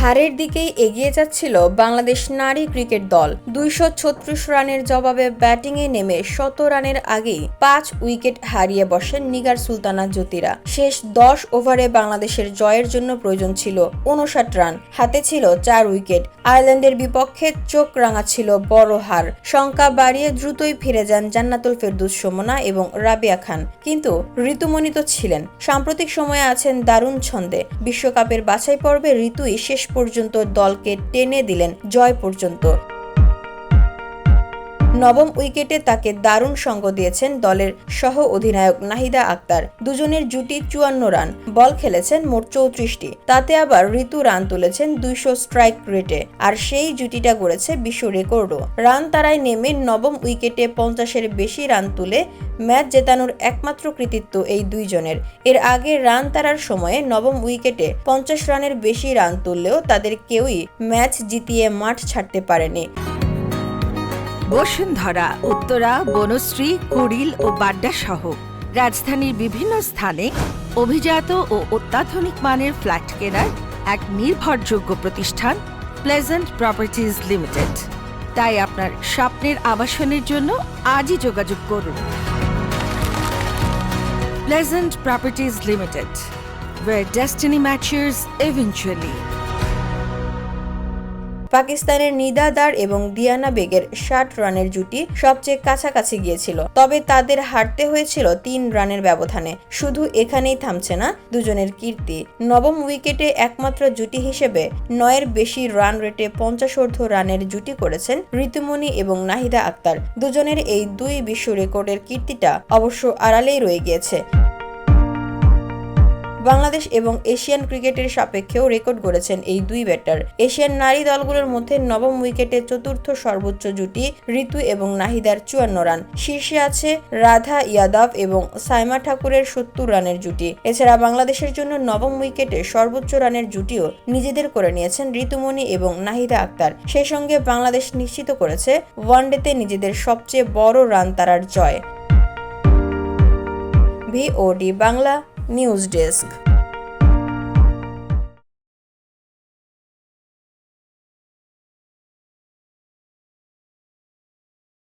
হারের দিকেই এগিয়ে যাচ্ছিল বাংলাদেশ নারী ক্রিকেট দল। ২৩৬ রানের জবাবে ব্যাটিংয়ে নেমে ১০০ রানের আগেই ৫ উইকেট হারিয়ে বসেন নিগার সুলতানা জ্যোতিরা। শেষ ১০ ওভারে বাংলাদেশের জয়ের জন্য প্রয়োজন ছিল ৫৯ রান, হাতে ছিল ৪ উইকেট। আয়ারল্যান্ডের বিপক্ষে চোখ রাঙা ছিল বড় হার। সংখ্যা বাড়িয়ে দ্রুতই ফিরে যান জান্নাতুল ফেরদৌস সুমনা এবং রাবেয়া খান, কিন্তু ঋতুমণি তো ছিলেন। সাম্প্রতিক সময়ে আছেন দারুণ ছন্দে। বিশ্বকাপের বাছাই পর্বে ঋতুই শেষ পর্যন্ত দলকে টেনে দিলেন জয় পর্যন্ত। নবম উইকেটে তাকে দারুণ সঙ্গ দিয়েছেন দলের সহ অধিনায়ক নাহিদা আক্তার। দুজনের জুটি ৫৪ রান, বল খেলেছেন মোট ৩৪টি। তাতে আবার ঋতু রান তুলেছেন ২০০ স্ট্রাইক রেটে, আর সেই জুটিটা গড়েছে বিশ্ব রেকর্ডও। রান তারায় নেমে নবম উইকেটে ৫০-এর বেশি রান তুলে ম্যাচ জেতানোর একমাত্র কৃতিত্ব এই দুইজনের। এর আগে রান তারার সময়ে নবম উইকেটে ৫০ রানের বেশি রান তুললেও তাদের কেউই ম্যাচ জিতিয়ে মাঠ ছাড়তে পারেনি। বসুন্ধরা, উত্তরা, বনশ্রী, কুড়িল ও বাড্ডা সহ রাজধানীর বিভিন্ন স্থানে অভিজাত ও অত্যাধুনিক মানের ফ্ল্যাট কেনার এক নির্ভরযোগ্য প্রতিষ্ঠান প্লেজেন্ট প্রপার্টিজ লিমিটেড। তাই আপনার স্বপ্নের আবাসনের জন্য আজই যোগাযোগ করুন। Pleasant properties limited, where destiny matches eventually. পাকিস্তানের নিদা দার এবং দিয়ানা বেগের ৬০ রানের জুটি সবচেয়ে কাছাকাছি গিয়েছিল, তবে তাদের হারতে হয়েছিল ৩ রানের ব্যবধানে। শুধু এখানেই থামছে না দুজনের কীর্তি। নবম উইকেটে একমাত্র জুটি হিসেবে ৯-এর বেশি রান রেটে ৫০ রানের জুটি করেছেন ঋতুমণি এবং নাহিদা আক্তার। দুজনের এই দুই বিশ্ব রেকর্ডের কীর্তিটা অবশ্য আড়ালেই রয়ে গিয়েছে। বাংলাদেশ এবং এশিয়ান ক্রিকেটের সাপেক্ষেও রেকর্ড গড়েছেন এই দুই ব্যাটার। এশিয়ান নারী দলগুলোর মধ্যে নবম উইকেটে চতুর্থ সর্বোচ্চ জুটি ঋতু এবং নাহিদার ৫৪ রান। শীর্ষে আছে রাধা ইয়াদব এবং সাইমা ঠাকুরের ৭০ রানের জুটি। এছাড়া বাংলাদেশের জন্য নবম উইকেটে সর্বোচ্চ রানের জুটিও নিজেদের করে নিয়েছেন ঋতুমণি এবং নাহিদা আক্তার। সেই সঙ্গে বাংলাদেশ নিশ্চিত করেছে ওয়ানডেতে নিজেদের সবচেয়ে বড় রান তারার জয়। VOD Bangla news desk.